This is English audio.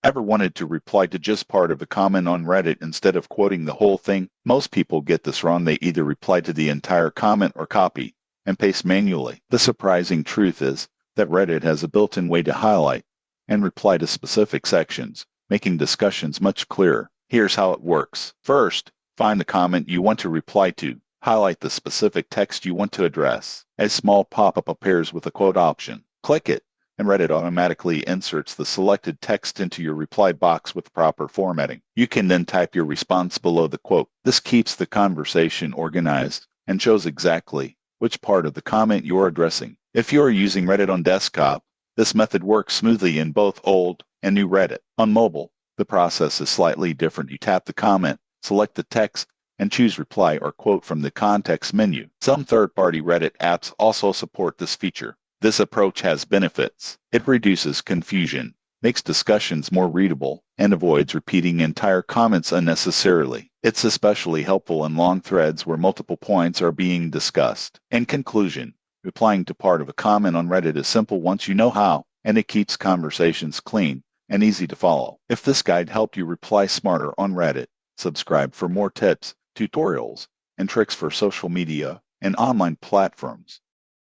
Ever wanted to reply to just part of a comment on Reddit instead of quoting the whole thing? Most people get this wrong. They either reply to the entire comment or copy and paste manually. The surprising truth is that Reddit has a built-in way to highlight and reply to specific sections, making discussions much clearer. Here's how it works. First, find the comment you want to reply to. Highlight the specific text you want to address. A small pop-up appears with a quote option. Click it, and Reddit automatically inserts the selected text into your reply box with proper formatting. You can then type your response below the quote. This keeps the conversation organized and shows exactly which part of the comment you're addressing. If you're using Reddit on desktop, this method works smoothly in both old and new Reddit. On mobile, the process is slightly different. You tap the comment, select the text, and choose reply or quote from the context menu. Some third-party Reddit apps also support this feature. This approach has benefits. It reduces confusion, makes discussions more readable, and avoids repeating entire comments unnecessarily. It's especially helpful in long threads where multiple points are being discussed. In conclusion, replying to part of a comment on Reddit is simple once you know how, and it keeps conversations clean and easy to follow. If this guide helped you reply smarter on Reddit, subscribe for more tips, tutorials, and tricks for social media and online platforms.